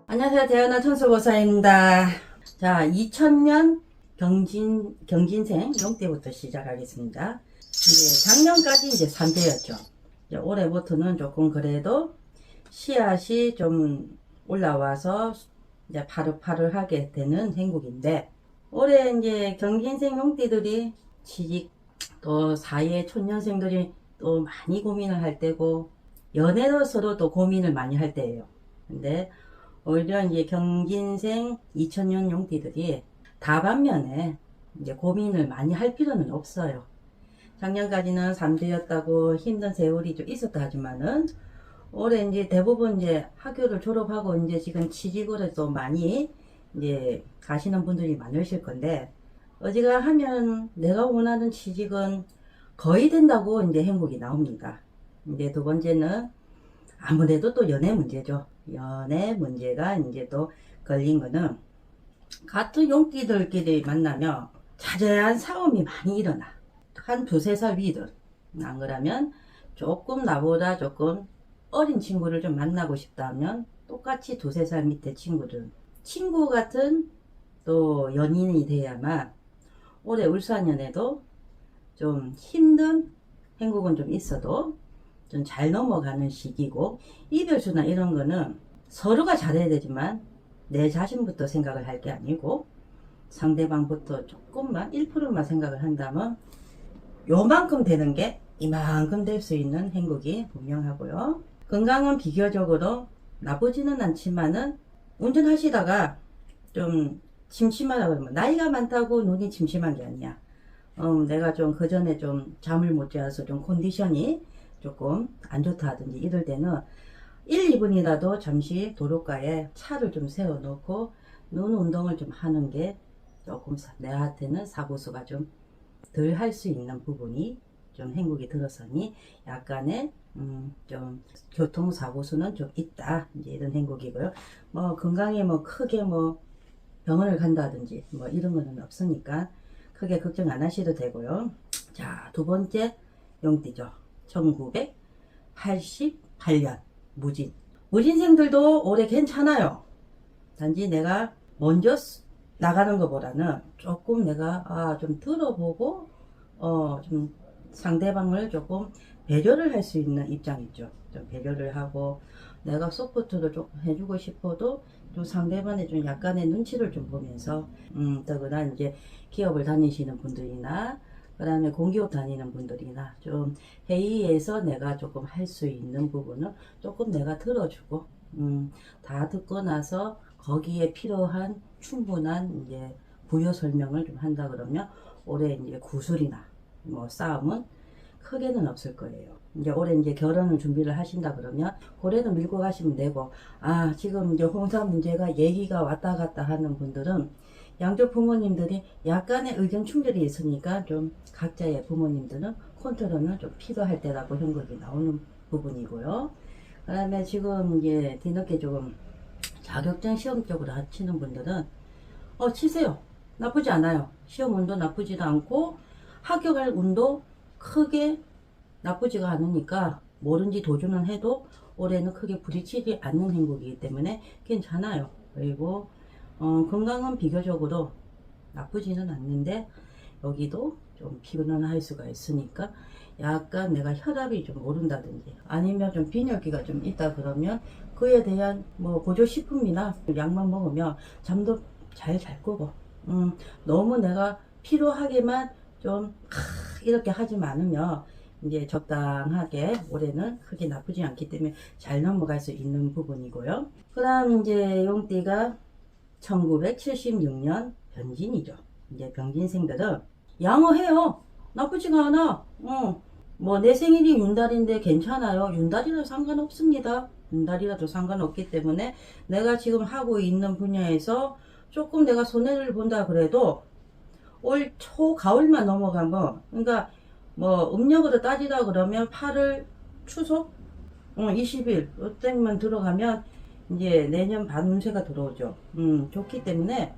안녕하세요. 대현아 천수고사입니다. 자, 2000년 경진생 용띠부터 시작하겠습니다. 이제 작년까지 이제 3대였죠. 이제 올해부터는 조금 그래도 씨앗이 좀 올라와서 이제 파릇파릇하게 되는 행국인데, 올해 이제 경진생 용띠들이 취직 또 사회 촌년생들이 또 많이 고민을 할 때고, 연애로서도 또 고민을 많이 할 때예요. 근데 오히려 이제 경진생 2000년 용띠들이 다반면에 이제 고민을 많이 할 필요는 없어요. 작년까지는 3대였다고 힘든 세월이 좀 있었다 하지만은 올해 이제 대부분 이제 학교를 졸업하고 이제 지금 취직을 또 많이 이제 가시는 분들이 많으실 건데, 어지가 하면 내가 원하는 취직은 거의 된다고 이제 행복이 나옵니다. 이제 두 번째는 아무래도 또 연애 문제죠. 연애 문제가 이제 또 걸린 거는, 같은 용띠들끼리 만나면 자잘한 싸움이 많이 일어나. 한 두세 살 위들. 안 그러면 조금 나보다 조금 어린 친구를 좀 만나고 싶다면 똑같이 두세 살 밑에 친구들. 친구 같은 또 연인이 돼야만 올해 울산연애도 좀 힘든 행복은 좀 있어도 좀 잘 넘어가는 시기고, 이별수나 이런 거는 서로가 잘해야 되지만 내 자신부터 생각을 할 게 아니고 상대방부터 조금만 1%만 생각을 한다면 요만큼 되는 게 이만큼 될 수 있는 행복이 분명하고요. 건강은 비교적으로 나쁘지는 않지만은, 운전하시다가 좀 침침하다 그러면 나이가 많다고 눈이 침침한 게 아니야. 내가 좀 그 전에 좀 잠을 못 자서 좀 컨디션이 조금 안 좋다 하든지 이럴 때는 1, 2분이라도 잠시 도로가에 차를 좀 세워 놓고 눈 운동을 좀 하는 게 조금 내한테는 사고수가 좀 덜 할 수 있는 부분이 좀 행복이 들어서니 약간의 좀 교통사고수는 좀 있다, 이제 이런 행복이고요. 뭐 건강에 뭐 크게 뭐 병원을 간다든지 뭐 이런 거는 없으니까 크게 걱정 안 하셔도 되고요. 자, 두 번째 용띠죠. 1988년 무진. 무진생들도 올해 괜찮아요. 단지 내가 먼저 나가는 것보다는 조금 내가 좀 들어보고 좀 상대방을 조금 배려를 할 수 있는 입장이죠. 좀 배려를 하고 내가 서포트를 조금 해주고 싶어도 좀 상대방의 좀 약간의 눈치를 좀 보면서, 더구나 이제 기업을 다니시는 분들이나 그 다음에 공기업 다니는 분들이나 좀 회의에서 내가 조금 할 수 있는 부분은 조금 내가 들어주고, 다 듣고 나서 거기에 필요한 충분한 이제 부여 설명을 좀 한다 그러면 올해 이제 구술이나 뭐 싸움은 크게는 없을 거예요. 이제 올해 이제 결혼을 준비를 하신다 그러면 고래도 밀고 가시면 되고, 지금 이제 홍사 문제가 얘기가 왔다 갔다 하는 분들은 양쪽 부모님들이 약간의 의견 충돌이 있으니까 좀 각자의 부모님들은 컨트롤은 좀 필요할 때라고 형국이 나오는 부분이고요. 그 다음에 지금 이제 뒤늦게 조금 자격증 시험 쪽으로 하시는 분들은 치세요. 나쁘지 않아요. 시험 운도 나쁘지도 않고 합격할 운도 크게 나쁘지가 않으니까 뭐든지 도전을 해도 올해는 크게 부딪히지 않는 행복이기 때문에 괜찮아요. 그리고 건강은 비교적으로 나쁘지는 않는데 여기도 좀 피곤할 수가 있으니까 약간 내가 혈압이 좀 오른다든지 아니면 좀 빈혈기가 좀 있다 그러면 그에 대한 뭐 보조식품이나 약만 먹으면 잠도 잘 잘 거고, 너무 내가 필요하게만 좀 이렇게 하지 않으면 이제 적당하게 올해는 크게 나쁘지 않기 때문에 잘 넘어갈 수 있는 부분이고요. 그 다음 이제 용띠가 1976년 변진이죠. 이제 변진생들은 양호해요. 나쁘지가 않아. 뭐 내 생일이 윤달인데 괜찮아요. 윤달이라도 상관없습니다. 윤달이라도 상관없기 때문에 내가 지금 하고 있는 분야에서 조금 내가 손해를 본다 그래도 올 초 가을만 넘어가면, 그러니까 뭐 음력으로 따지다 그러면 8월 추석 20일 이때만 들어가면 이제 내년 반운세가 들어오죠. 좋기 때문에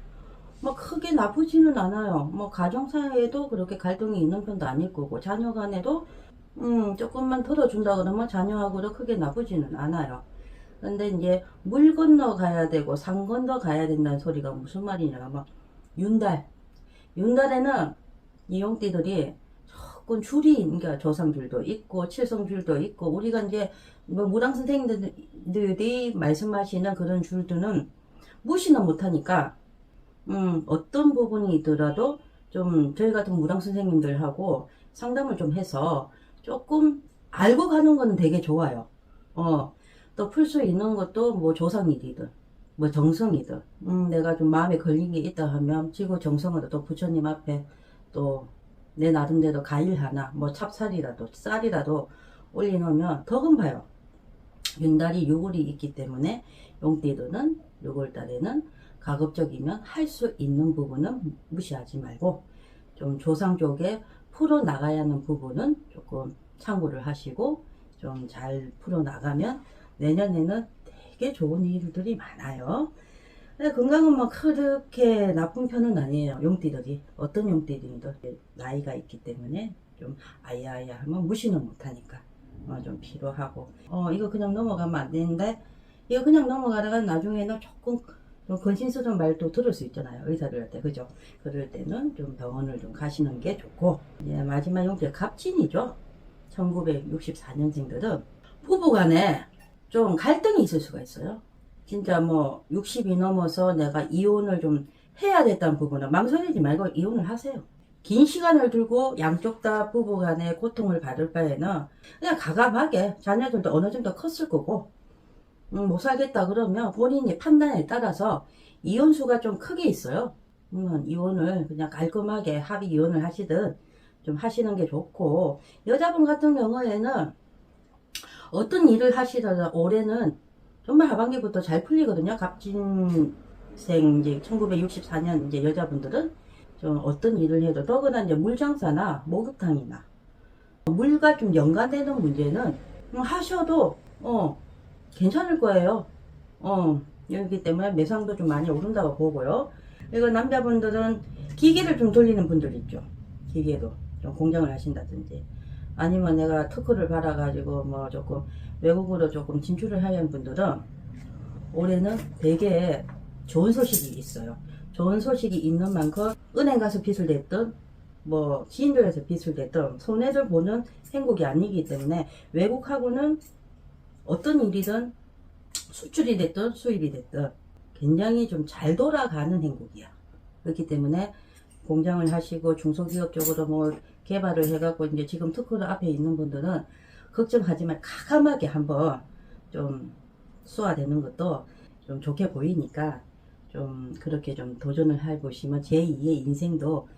뭐 크게 나쁘지는 않아요. 뭐 가정사에도 그렇게 갈등이 있는 편도 아닐 거고, 자녀 간에도 조금만 들어준다 그러면 자녀하고도 크게 나쁘지는 않아요. 근데 이제 물 건너 가야 되고 산 건너 가야 된다는 소리가 무슨 말이냐. 막 윤달에는 이 용띠들이 조금 줄이, 그러니까 조상줄도 있고 칠성줄도 있고, 우리가 이제 뭐 무당 선생님들이 말씀하시는 그런 줄들은 무시는 못하니까 어떤 부분이더라도 좀 저희 같은 무당 선생님들하고 상담을 좀 해서 조금 알고 가는 거는 되게 좋아요. 또 풀 수 있는 것도 뭐 조상이든 뭐 정성이든, 내가 좀 마음에 걸린 게 있다 하면 지구 정성으로 또 부처님 앞에 또 내 나름대로 과일 하나, 뭐 찹쌀이라도 쌀이라도 올려놓으면 더 금봐요. 윤달이 6월이 있기 때문에 용띠들은 6월달에는 가급적이면 할 수 있는 부분은 무시하지 말고, 좀 조상 쪽에 풀어 나가야 하는 부분은 조금 참고를 하시고 좀 잘 풀어 나가면 내년에는 되게 좋은 일들이 많아요. 근데 건강은 막 그렇게 나쁜 편은 아니에요. 용띠들이 어떤 용띠들도 나이가 있기 때문에 좀 아야아야 하면 무시는 못하니까 좀 필요하고, 이거 그냥 넘어가면 안 되는데, 이거 그냥 넘어가다가 나중에는 조금 좀 근심스러운 말도 들을 수 있잖아요. 의사들 할 때, 그죠? 그럴 때는 좀 병원을 좀 가시는 게 좋고, 이제 마지막 용띠 갑진이죠. 1964년생들은 부부간에 좀 갈등이 있을 수가 있어요. 진짜 뭐 60이 넘어서 내가 이혼을 좀 해야 됐다는 부분은 망설이지 말고 이혼을 하세요. 긴 시간을 두고 양쪽 다 부부간에 고통을 받을 바에는 그냥 가감하게, 자녀들도 어느 정도 컸을 거고 못 살겠다 그러면 본인이 판단에 따라서 이혼수가 좀 크게 있어요. 이혼을 그냥 깔끔하게 합의 이혼을 하시든 좀 하시는 게 좋고, 여자분 같은 경우에는 어떤 일을 하시다가 올해는 정말 하반기부터 잘 풀리거든요. 갑진생 이제 1964년 이제 여자분들은 좀 어떤 일을 해도, 더구나 이제 물장사나 목욕탕이나 물과 좀 연관되는 문제는 하셔도 괜찮을 거예요. 여기 때문에 매상도 좀 많이 오른다고 보고요. 그리고 남자분들은 기계를 좀 돌리는 분들 있죠. 기계도 좀 공장을 하신다든지, 아니면 내가 특허를 받아가지고 뭐 조금 외국으로 조금 진출을 하려는 분들은 올해는 되게 좋은 소식이 있어요. 좋은 소식이 있는 만큼 은행 가서 빚을 냈든 뭐 지인들에서 빚을 냈든 손해를 보는 행복이 아니기 때문에, 외국하고는 어떤 일이든 수출이 됐든 수입이 됐든 굉장히 좀 잘 돌아가는 행복이야. 그렇기 때문에 공장을 하시고 중소기업 쪽으로 뭐 개발을 해갖고 이제 지금 특허로 앞에 있는 분들은 걱정하지 말, 가감하게 한번 좀 쏘아대는 것도 좀 좋게 보이니까 좀 그렇게 좀 도전을 해보시면 제2의 인생도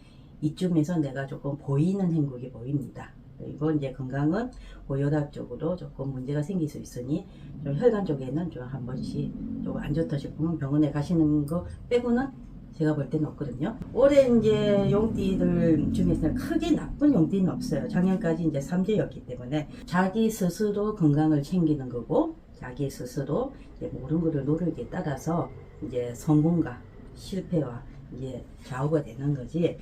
이쯤에서 내가 조금 보이는 행복이 보입니다. 그리고 이제 건강은 고혈압 쪽으로 조금 문제가 생길 수 있으니 좀 혈관 쪽에는 좀 한 번씩 좀 안 좋다 싶으면 병원에 가시는 거 빼고는 제가 볼 때는 없거든요. 올해 이제 용띠들 중에서는 크게 나쁜 용띠는 없어요. 작년까지 이제 3제였기 때문에 자기 스스로 건강을 챙기는 거고, 자기 스스로 이제 모든 것을 노력에 따라서 이제 성공과 실패와 이제 좌우가 되는 거지.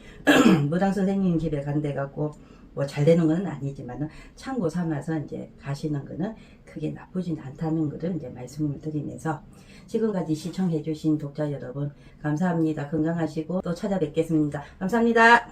무당 선생님 집에 간데 갖고 뭐 잘 되는 건 아니지만은 참고 삼아서 이제 가시는 거는 크게 나쁘진 않다는 것을 이제 말씀을 드리면서, 지금까지 시청해 주신 독자 여러분 감사합니다. 건강하시고 또 찾아뵙겠습니다. 감사합니다.